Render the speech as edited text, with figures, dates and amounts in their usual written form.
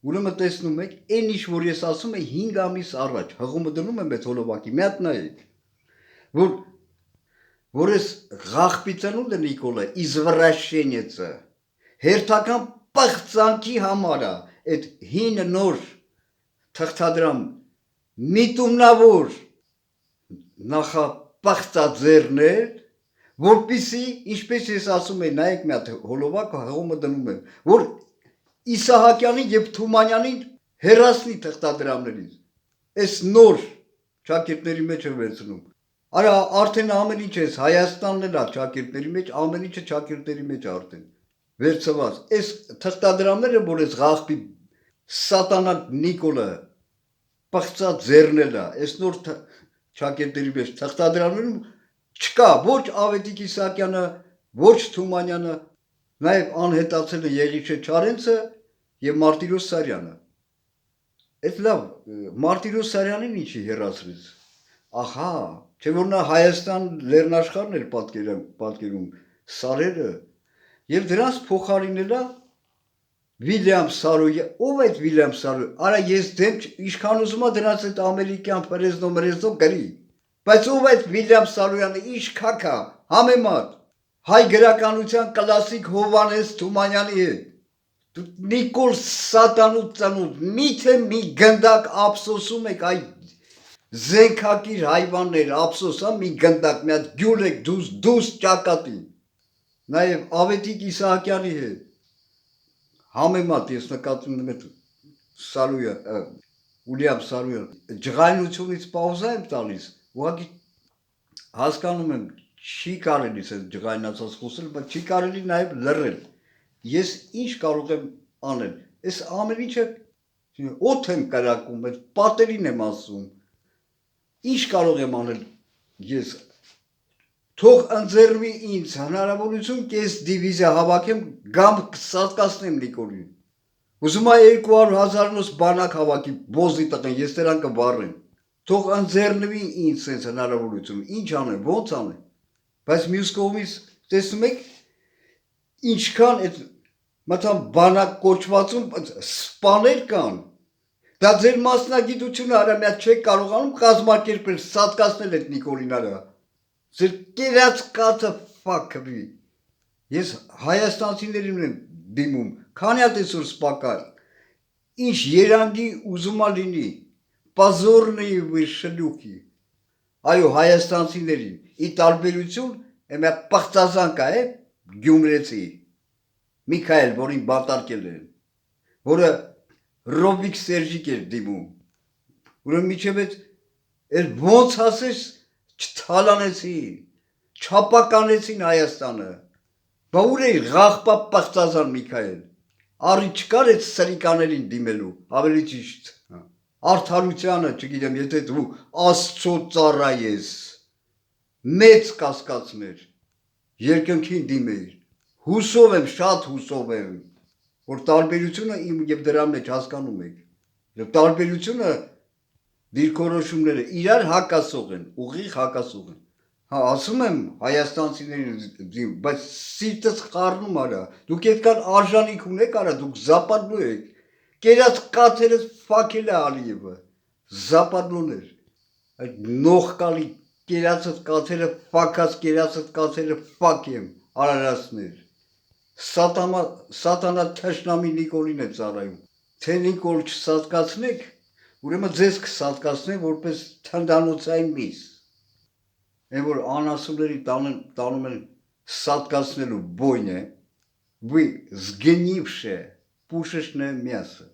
Ուրեմն տեսնում եք, այն ինչ որ ես ասում եմ 5 ամիս առաջ, հղումը դնում եմ այդ հոլովակի, մի հատ նայեք, որ ես Ղախպիցանուլը Նիկոլը իզվրաշենիցը հերթական պղծանքի համար է այդ հին նոր թղթադրամ միտումնավոր նախապղծաձեռներ, որպիսի, ինչպես ես ասում եմ, նայեք մի հատ հոլովակը հղումը դնում եմ, որ Իսահակյանին եւ Թումանյանին հերասնի թղթադրամներից, այս նոր ճակերտների մեջ է վերցնում, արա արդեն ամեն ինչ ես, Հայաստանն էլ է ճակերտների մեջ, ամեն ինչը ճակերտների մեջ արդեն, վերցված, այս թղթադրամները, որ ես Ղախպի սատանա Նիկոլը պղծած ձեռնել է, այս նոր ճակերտների մեջ թղթադրամներում չկա ոչ Ավետիք Իսահակյանը, ոչ Թումանյանը, նաև անհետացել է Եղիշե Չարենցը եւ Մարտիրոս Սարյանը։ Այդ լավ, Մարտիրոս Սարյանին ինչի հերացրեց։ Ահա, չէ որ նա Հայաստան լեռնաշխարհն էր պատկերում սարերը եւ դրանց փոխարինել է Վիլյամ Սարոյը, ով է Վիլյամ Սարոյը։ Արա ես դեմ ինչքան ուզում եմ դրանց այդ ամերիկյան պրեզնո գրի։ Բայց ով է Վիլյամ Սարոյանը, ինչ քակա, համեմատ հայ գրականության կլասիկ Հովանես Թումանյանի հետ։ Նիկոլ սատանու ծնունդ, միթե մի գնդակ ափսոսում եք այ զենքակիր հայվաններ, ափսոսա մի գնդակ, մի հատ գյուլ եք դուս ճակատի։ Նաև Ավետիք Իսահակյանի հետ համեմատ ես նկատում եմ այդ Սարոյը, Ուլիամ Սարոյը, ջղայնությունից պաուզա եմ տալիս, ուղղակի հասկանում եմ, չի կարելի այս ջղայնացած խոսել, բայց չի կարելի նաև լռել։ Ես ինչ կարող եմ անել։ Այս ամեն ինչը օդ եմ կրակում, այդ պատերին եմ ասում։ Ինչ կարող եմ անել ես։ Թող ընձեռվի ինձ հնարավորություն կես դիվիզիա հավաքեմ, գամ սատկացնեմ Նիկոլին։ Ուզում է 200,000-նոց բանակ հավաքի, բոզի տղեն, ես դրան կվառեմ։ Թող ընձեռնվի ինձ այս հնարավորություն, ինչ անեմ, ոնց անեմ։ Բայց մյուս կողմից տեսնում եք, ինչքան այդ մտան բանակ կոչվածում սպաներ կան։ Դա ձեր մասնագիտությունը արա մի հատ չեք կարողանում կազմակերպել, սատկացնել այդ Նիկոլին արա։ Ձեր կերած կաթը ֆակվի։ Ես հայաստանցիներին եմ դիմում, քանի հատ այսօր սպակա, ինչ երանგი ուզումա լինի, պազորնի вы шлюхи։ Այո, հայաստանցիներին, ի տարբերություն, մի հատ պղծազանք է, Գյումրեցի, Միքայել, որին բարտարկել են, որը Ռոբիկ Սերժիկ էր դիմում։ Ուրեմն միջև այդ ոնց ասես չթալանեցին, չապականեցին Հայաստանը։ Բա ուր է Ղախպա պղծազան Միքայել։ Արի չկար այդ սրիկաներին դիմելու, ավելի ճիշտ։ Արդարությանը, չգիտեմ, եթե դու Աստծո ծառա ես, մեծ կասկածներ, երկնքին դիմեիր։ Հուսով եմ, շատ հուսով եմ, որ տարբերությունը իմ եւ դրա մեջ հասկանում եք։ Եվ տարբերությունը դիրքորոշումները իրար հակասող են, ուղիղ հակասող են։ Հա, ասում եմ հայաստանցիներին, բայց սիրտս խառնում արա։ Դուք այդքան արժանիք ունեք, արա, դուք զապադլու եք։ Կերած կաթերս ֆակել է Ալիևը։ Զապադլուներ։ Այդ նողկալի կերածդ կաթերը ֆակած կերածդ կաթերը ֆակեմ, արարածներ։ Սատանա թշնամի Նիկոլին է ծառայում։ Թե Նիկոլ չսատկացնեք, ուրեմն ձեզ կսատկացնեն որպես թնդանոցային միս։ Այն որ անասունների տանում են սատկացնելու բոյն է, вы сгнившее пушечное мясо.